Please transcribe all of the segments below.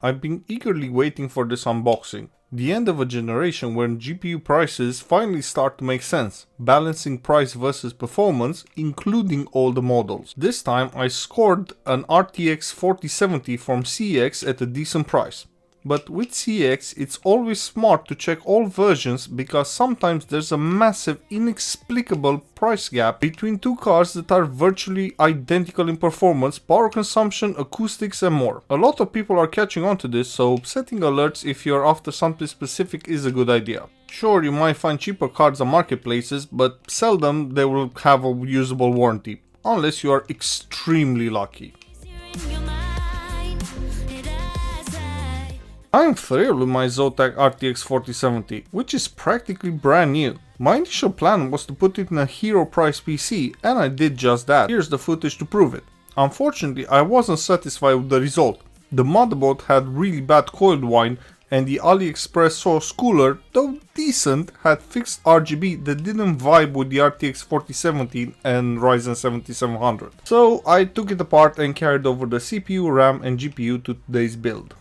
I've been eagerly waiting for this unboxing. The end of a generation when GPU prices finally start to make sense, balancing price versus performance, including all the models. This time I scored an RTX 4070 from CX at a decent price. But with CX, it's always smart to check all versions because sometimes there's a massive, inexplicable price gap between two cards that are virtually identical in performance, power consumption, acoustics and more. A lot of people are catching on to this, so setting alerts if you're after something specific is a good idea. Sure, you might find cheaper cards on marketplaces, but seldom they will have a usable warranty, unless you are extremely lucky. I'm thrilled with my Zotac RTX 4070, which is practically brand new. My initial plan was to put it in a hero price PC, and I did just that. Here's the footage to prove it. Unfortunately, I wasn't satisfied with the result. The motherboard had really bad coiled wind, and the AliExpress source cooler, though decent, had fixed RGB that didn't vibe with the RTX 4070 and Ryzen 7700. So I took it apart and carried over the CPU, RAM and GPU to today's build.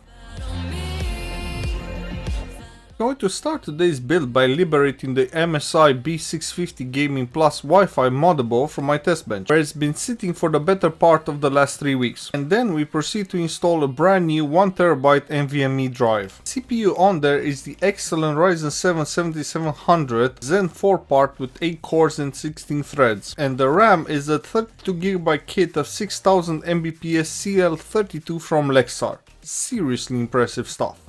I'm going to start today's build by liberating the MSI B650 Gaming Plus Wi-Fi motherboard from my test bench, where it's been sitting for the better part of the last 3 weeks. And then we proceed to install a brand new 1TB NVMe drive. CPU on there is the excellent Ryzen 7 7700 Zen 4 part with 8 cores and 16 threads. And the RAM is a 32GB kit of 6000 Mbps CL32 from Lexar. Seriously impressive stuff.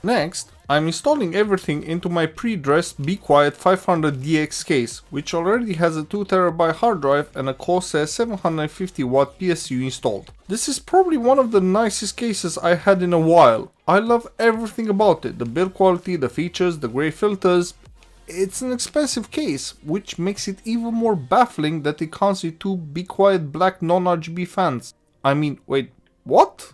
Next, I'm installing everything into my pre-dressed Be Quiet 500DX case, which already has a 2TB hard drive and a Corsair 750W PSU installed. This is probably one of the nicest cases I had in a while. I love everything about it, the build quality, the features, the grey filters. It's an expensive case, which makes it even more baffling that it comes with two Be Quiet black non-RGB fans. I mean, wait, what?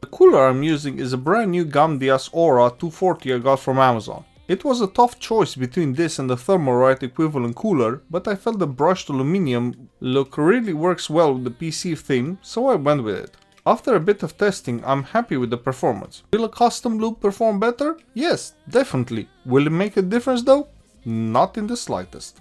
The cooler I'm using is a brand new Gamdias Aura 240 I got from Amazon. It was a tough choice between this and the Thermalright equivalent cooler, but I felt the brushed aluminum look really works well with the PC theme, so I went with it. After a bit of testing, I'm happy with the performance. Will a custom loop perform better? Yes, definitely. Will it make a difference though? Not in the slightest.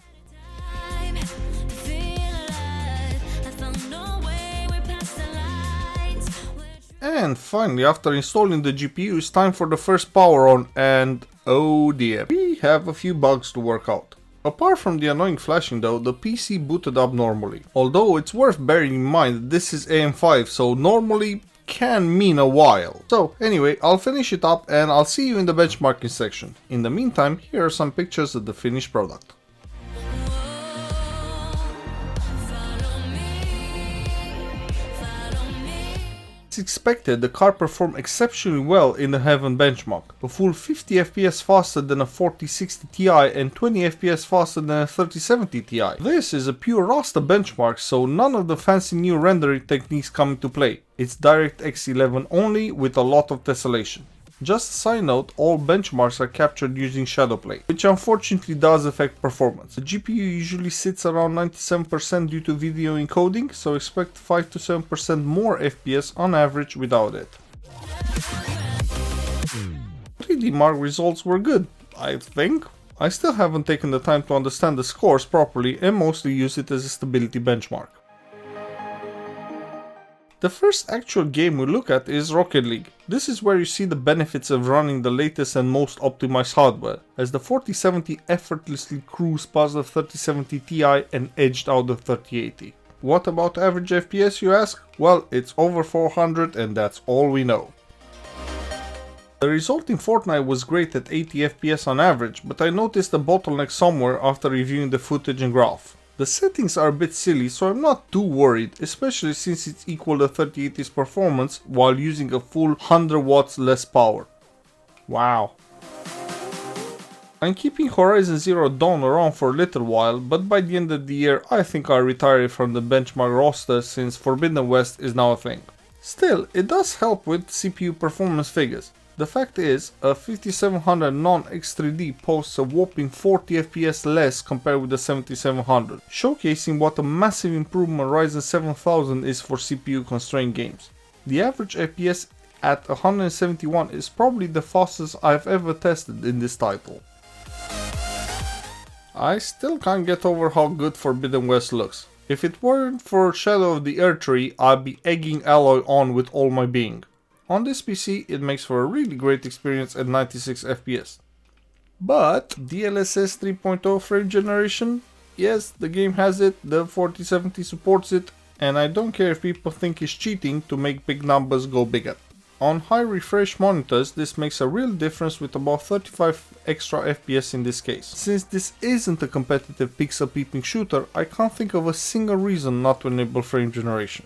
And finally, after installing the GPU, it's time for the first power on, and oh dear, we have a few bugs to work out. Apart from the annoying flashing though, the PC booted up normally. Although it's worth bearing in mind that this is AM5, so normally can mean a while. So anyway, I'll finish it up and I'll see you in the benchmarking section. In the meantime, here are some pictures of the finished product. As expected, the card performed exceptionally well in the Heaven benchmark, a full 50 FPS faster than a 4060 Ti and 20 FPS faster than a 3070 Ti. This is a pure raster benchmark, so none of the fancy new rendering techniques come into play. It's DirectX 11 only with a lot of tessellation. Just a side note, all benchmarks are captured using Shadowplay, which unfortunately does affect performance. The GPU usually sits around 97% due to video encoding, so expect 5 to 7% more FPS on average without it. 3D Mark results were good, I think. I still haven't taken the time to understand the scores properly and mostly use it as a stability benchmark. The first actual game we look at is Rocket League. This is where you see the benefits of running the latest and most optimized hardware, as the 4070 effortlessly cruised past the 3070 Ti and edged out the 3080. What about average FPS, you ask? Well, it's over 400 and that's all we know. The result in Fortnite was great at 80 FPS on average, but I noticed a bottleneck somewhere after reviewing the footage and graph. The settings are a bit silly, so I'm not too worried, especially since it's equal to 3080's performance while using a full 100 watts less power. Wow. I'm keeping Horizon Zero Dawn around for a little while, but by the end of the year I think I'll retire it from the benchmark roster since Forbidden West is now a thing. Still, it does help with CPU performance figures. The fact is, a 5700 non-X3D posts a whopping 40 FPS less compared with the 7700, showcasing what a massive improvement Ryzen 7000 is for CPU constrained games. The average FPS at 171 is probably the fastest I've ever tested in this title. I still can't get over how good Forbidden West looks. If it weren't for Shadow of the Erdtree, I'd be egging Alloy on with all my being. On this PC, it makes for a really great experience at 96 FPS. But DLSS 3.0 frame generation? Yes, the game has it, the 4070 supports it, and I don't care if people think it's cheating to make big numbers go bigger. On high refresh monitors, this makes a real difference with about 35 extra FPS in this case. Since this isn't a competitive pixel peeping shooter, I can't think of a single reason not to enable frame generation.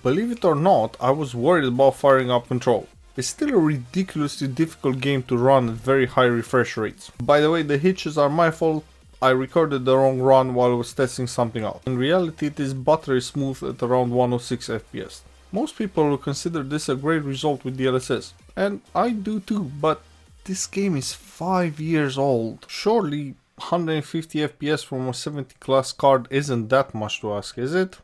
Believe it or not, I was worried about firing up Control. It's still a ridiculously difficult game to run at very high refresh rates. By the way, the hitches are my fault. I recorded the wrong run while I was testing something out. In reality, it is buttery smooth at around 106 FPS. Most people will consider this a great result with DLSS, and I do too, but this game is 5 years old. Surely 150 FPS from a 70 class card isn't that much to ask, is it?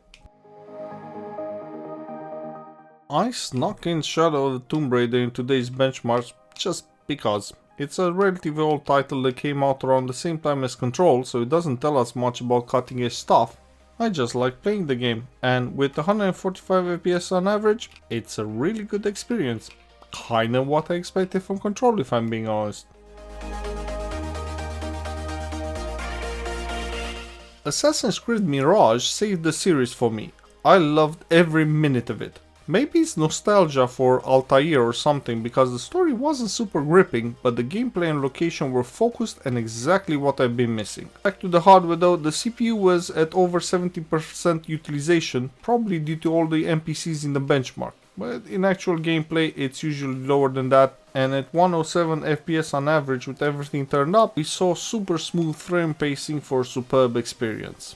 I snuck in Shadow of the Tomb Raider in today's benchmarks just because. It's a relatively old title that came out around the same time as Control, so it doesn't tell us much about cutting edge stuff. I just like playing the game, and with 145 FPS on average, it's a really good experience. Kinda what I expected from Control, if I'm being honest. Assassin's Creed Mirage saved the series for me. I loved every minute of it. Maybe it's nostalgia for Altair or something, because the story wasn't super gripping, but the gameplay and location were focused and exactly what I've been missing. Back to the hardware though, the CPU was at over 70% utilization, probably due to all the NPCs in the benchmark. But in actual gameplay it's usually lower than that, and at 107 FPS on average with everything turned up, we saw super smooth frame pacing for a superb experience.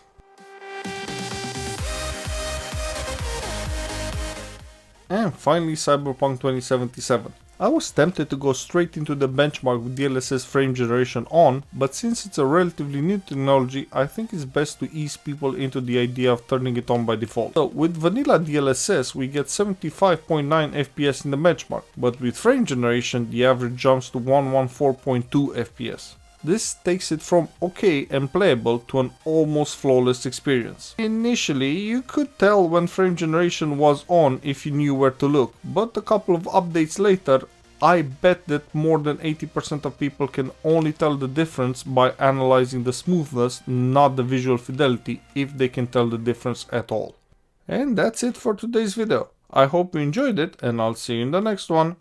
And finally Cyberpunk 2077. I was tempted to go straight into the benchmark with DLSS frame generation on, but since it's a relatively new technology, I think it's best to ease people into the idea of turning it on by default. So with vanilla DLSS we get 75.9 FPS in the benchmark, but with frame generation the average jumps to 114.2 FPS. This takes it from okay and playable to an almost flawless experience. Initially, you could tell when frame generation was on if you knew where to look, but a couple of updates later, I bet that more than 80% of people can only tell the difference by analyzing the smoothness, not the visual fidelity, if they can tell the difference at all. And that's it for today's video. I hope you enjoyed it, and I'll see you in the next one.